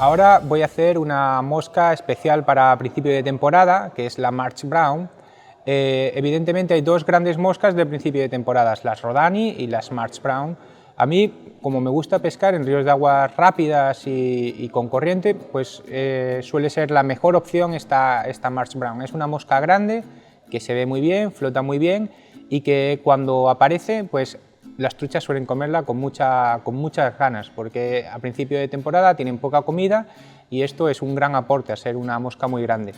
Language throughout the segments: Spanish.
Ahora voy a hacer una mosca especial para principio de temporada, que es la March Brown. Evidentemente hay dos grandes moscas de principio de temporada, las Rhodani y las March Brown. A mí, como me gusta pescar en ríos de aguas rápidas y con corriente, pues suele ser la mejor opción esta March Brown. Es una mosca grande, que se ve muy bien, flota muy bien y que cuando aparece, pues las truchas suelen comerla con muchas ganas, porque a principio de temporada tienen poca comida y esto es un gran aporte a ser una mosca muy grande.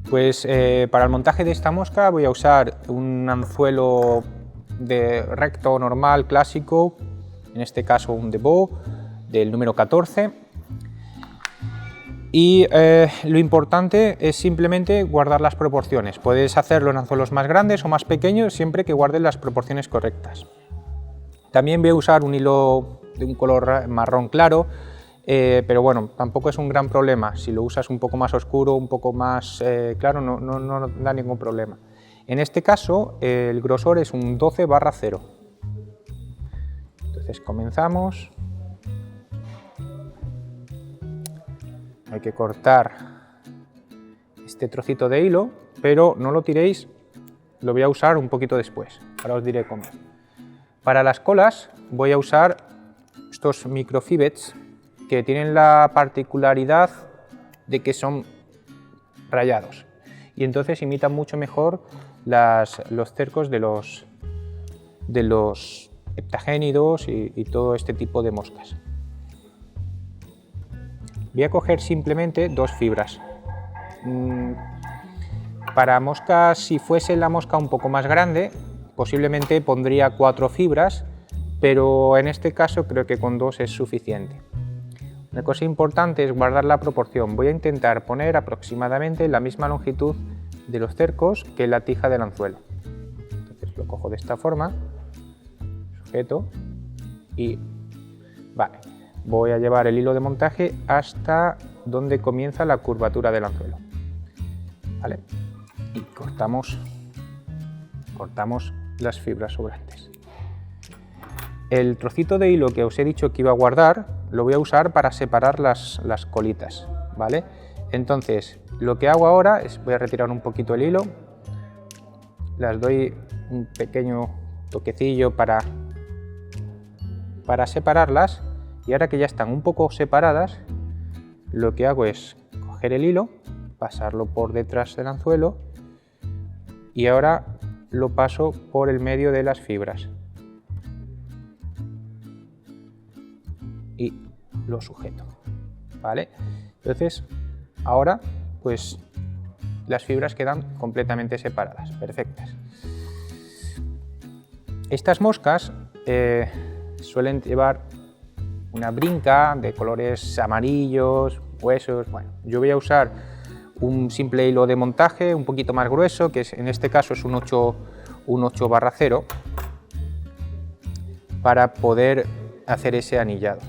Pues para el montaje de esta mosca voy a usar un anzuelo de recto normal clásico, en este caso un Debo del número 14. Y lo importante es simplemente guardar las proporciones. Puedes hacerlo en anzuelos más grandes o más pequeños, siempre que guardes las proporciones correctas. También voy a usar un hilo de un color marrón claro, pero bueno, tampoco es un gran problema. Si lo usas un poco más oscuro, un poco más claro, no da ningún problema. En este caso, el grosor es un 12/0. Entonces comenzamos. Hay que cortar este trocito de hilo, pero no lo tiréis, lo voy a usar un poquito después, ahora os diré cómo. Para las colas voy a usar estos microfibets que tienen la particularidad de que son rayados y entonces imitan mucho mejor los cercos de los heptagénidos y todo este tipo de moscas. Voy a coger simplemente dos fibras. Para moscas, si fuese la mosca un poco más grande, posiblemente pondría 4 fibras, pero en este caso creo que con 2 es suficiente. Una cosa importante es guardar la proporción. Voy a intentar poner aproximadamente la misma longitud de los cercos que la tija del anzuelo. Entonces lo cojo de esta forma, sujeto y vale. Voy a llevar el hilo de montaje hasta donde comienza la curvatura del anzuelo. ¿Vale? Y cortamos las fibras sobrantes. El trocito de hilo que os he dicho que iba a guardar lo voy a usar para separar las colitas, ¿vale? Entonces, lo que hago ahora es voy a retirar un poquito el hilo, las doy un pequeño toquecillo para separarlas. Y ahora que ya están un poco separadas, lo que hago es coger el hilo, pasarlo por detrás del anzuelo y ahora lo paso por el medio de las fibras y lo sujeto, ¿vale? Entonces ahora pues las fibras quedan completamente separadas, perfectas. Estas moscas suelen llevar una brinca de colores amarillos, huesos. Bueno, yo voy a usar un simple hilo de montaje un poquito más grueso, que en este caso es un 8/0, para poder hacer ese anillado.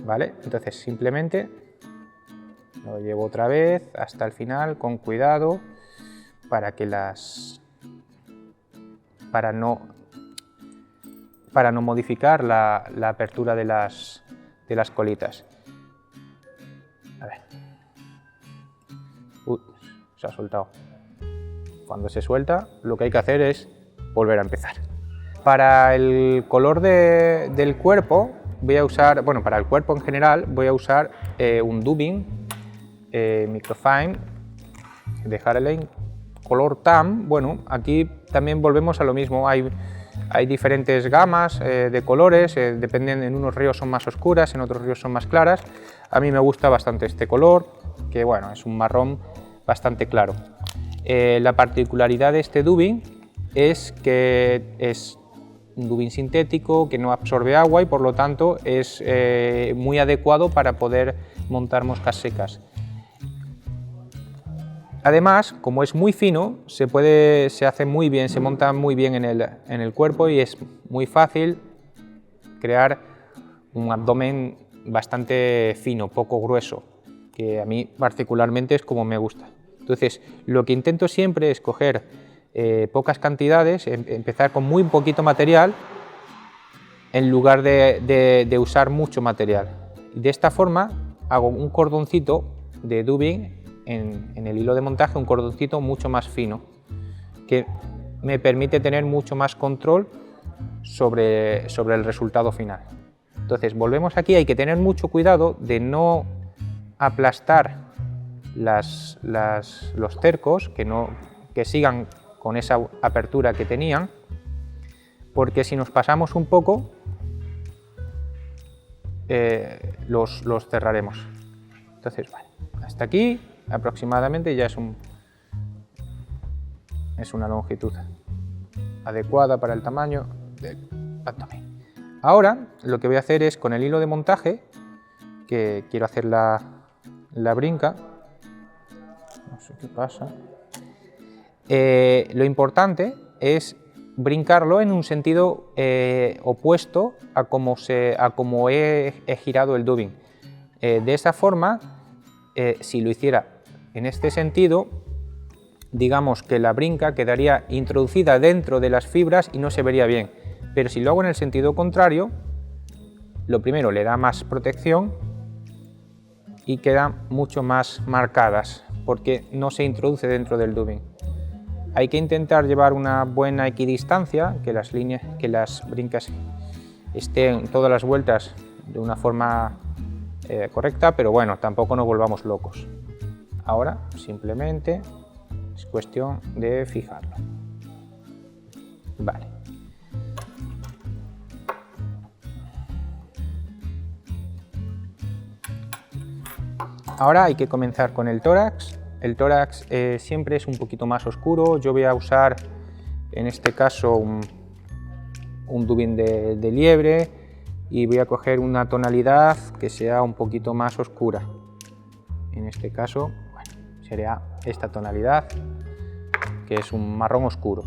¿Vale? Entonces simplemente lo llevo otra vez hasta el final con cuidado para no modificar la apertura de las colitas. A ver. Se ha soltado. Cuando se suelta, lo que hay que hacer es volver a empezar. Para el color del cuerpo, voy a usar, bueno, para el cuerpo en general, voy a usar un Dubin Microfine de Harley, color TAM. Bueno, aquí también volvemos a lo mismo. Hay diferentes gamas de colores, dependen, en unos ríos son más oscuras, en otros ríos son más claras. A mí me gusta bastante este color, que bueno, es un marrón bastante claro. La particularidad de este Dubin es que es un Dubin sintético que no absorbe agua y por lo tanto es muy adecuado para poder montar moscas secas. Además, como es muy fino, se hace muy bien, se monta muy bien en el cuerpo y es muy fácil crear un abdomen bastante fino, poco grueso, que a mí particularmente es como me gusta. Entonces, lo que intento siempre es coger pocas cantidades, empezar con muy poquito material en lugar de usar mucho material. De esta forma hago un cordoncito de dubbing en el hilo de montaje, un cordoncito mucho más fino, que me permite tener mucho más control sobre el resultado final. Entonces volvemos aquí, hay que tener mucho cuidado de no aplastar los cercos, que sigan con esa apertura que tenían, porque si nos pasamos un poco los cerraremos. Entonces, vale, hasta aquí aproximadamente ya es una longitud adecuada para el tamaño del abdomen. Ahora lo que voy a hacer es, con el hilo de montaje, que quiero hacer la brinca, no sé qué pasa, lo importante es brincarlo en un sentido opuesto a como he girado el dubbing. De esa forma, si lo hiciera en este sentido, digamos que la brinca quedaría introducida dentro de las fibras y no se vería bien. Pero si lo hago en el sentido contrario, lo primero, le da más protección y quedan mucho más marcadas porque no se introduce dentro del dubbing. Hay que intentar llevar una buena equidistancia, que las brincas estén todas las vueltas de una forma correcta, pero bueno, tampoco nos volvamos locos. Ahora simplemente es cuestión de fijarlo. Vale. Ahora hay que comenzar con el tórax. El tórax siempre es un poquito más oscuro. Yo voy a usar en este caso un dubbing de liebre y voy a coger una tonalidad que sea un poquito más oscura. En este caso, bueno, sería esta tonalidad, que es un marrón oscuro.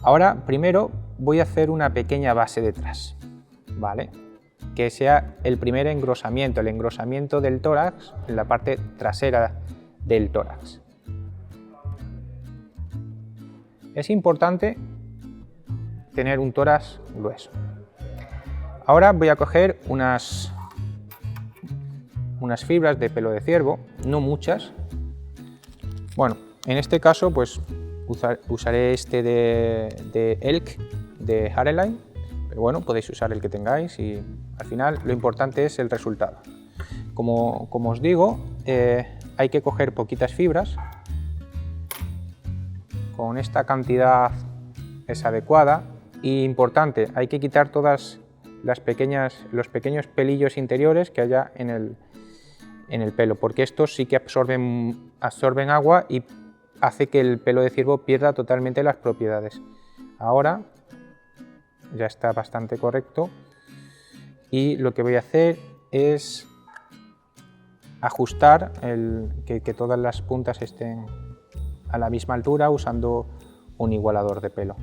Ahora, primero voy a hacer una pequeña base detrás, ¿vale? Que sea el primer engrosamiento, el engrosamiento del tórax en la parte trasera del tórax. Es importante tener un tórax grueso. Ahora voy a coger unas fibras de pelo de ciervo, no muchas. Bueno, en este caso pues usaré este de Elk, de Hareline, pero bueno, podéis usar el que tengáis y al final lo importante es el resultado. Como os digo, hay que coger poquitas fibras, con esta cantidad es adecuada y importante, hay que quitar todas los pequeños pelillos interiores que haya en el pelo, porque estos sí que absorben agua y hace que el pelo de ciervo pierda totalmente las propiedades. Ahora ya está bastante correcto y lo que voy a hacer es ajustar que todas las puntas estén a la misma altura usando un igualador de pelo.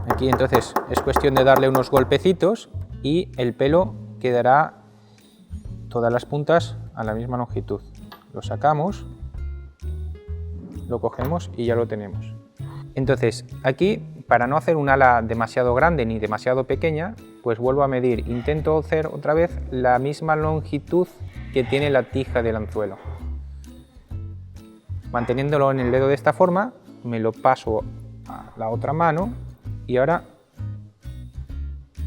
Aquí entonces es cuestión de darle unos golpecitos y el pelo quedará todas las puntas a la misma longitud. Lo sacamos, lo cogemos y ya lo tenemos. Entonces aquí, para no hacer un ala demasiado grande ni demasiado pequeña, pues vuelvo a medir, intento hacer otra vez la misma longitud que tiene la tija del anzuelo. Manteniéndolo en el dedo de esta forma, me lo paso a la otra mano y ahora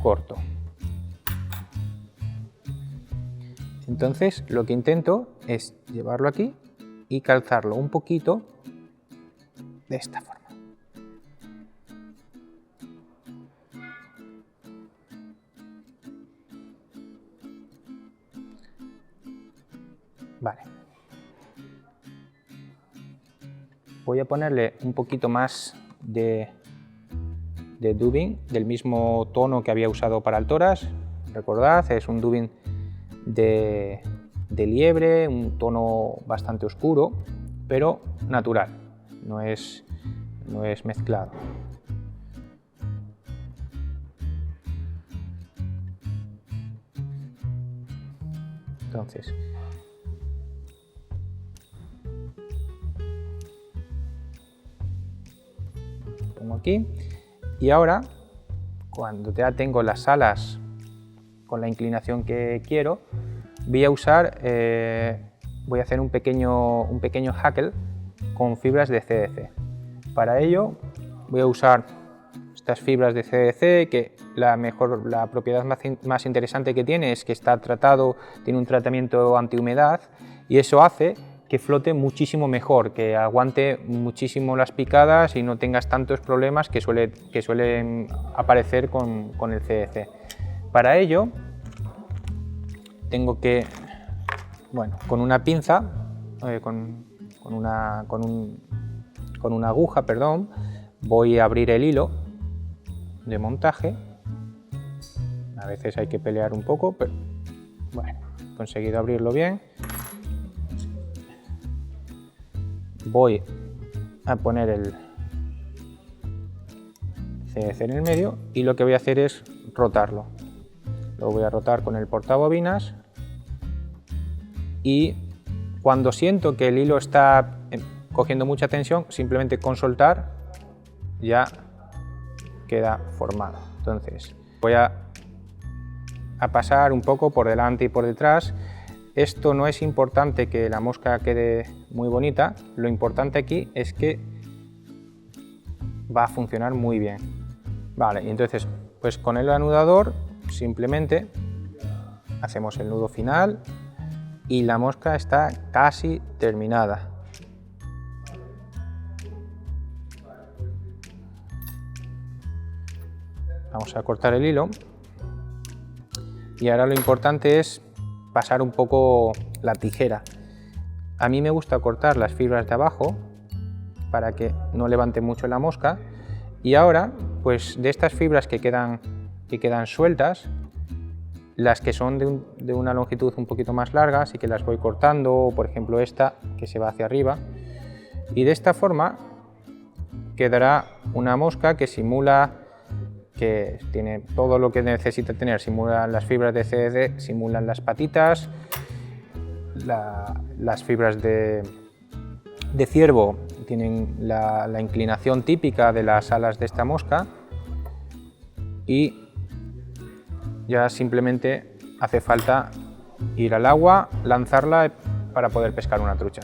corto. Entonces lo que intento es llevarlo aquí y calzarlo un poquito de esta forma. Vale. Voy a ponerle un poquito más de dubbing del mismo tono que había usado para el tórax. Recordad, es un dubbing de liebre, un tono bastante oscuro, pero natural, no es mezclado. Entonces, pongo aquí y ahora, cuando ya tengo las alas con la inclinación que quiero, voy a usar, voy a hacer un pequeño hackle con fibras de CDC. Para ello voy a usar estas fibras de CDC, que la propiedad más interesante que tiene es que está tratado, tiene un tratamiento antihumedad, y eso hace que flote muchísimo mejor, que aguante muchísimo las picadas y no tengas tantos problemas que suelen aparecer con el CDC. Para ello tengo que, bueno, con una pinza, con una aguja, perdón, voy a abrir el hilo de montaje. A veces hay que pelear un poco, pero bueno, he conseguido abrirlo bien. Voy a poner el CDC en el medio y lo que voy a hacer es rotarlo. Lo voy a rotar con el portabobinas, y cuando siento que el hilo está cogiendo mucha tensión, simplemente con soltar ya queda formado. Entonces voy a pasar un poco por delante y por detrás. Esto no es importante que la mosca quede muy bonita, lo importante aquí es que va a funcionar muy bien. Vale, y entonces pues con el anudador simplemente hacemos el nudo final y la mosca está casi terminada. Vamos a cortar el hilo y ahora lo importante es pasar un poco la tijera. A mí me gusta cortar las fibras de abajo para que no levante mucho la mosca, y ahora pues de estas fibras que quedan sueltas, las que son de una longitud un poquito más larga, sí que las voy cortando, o por ejemplo esta que se va hacia arriba, y de esta forma quedará una mosca que simula, que tiene todo lo que necesita tener. Simulan las fibras de CDC, simulan las patitas, las fibras de ciervo tienen la inclinación típica de las alas de esta mosca, y ya simplemente hace falta ir al agua, lanzarla para poder pescar una trucha.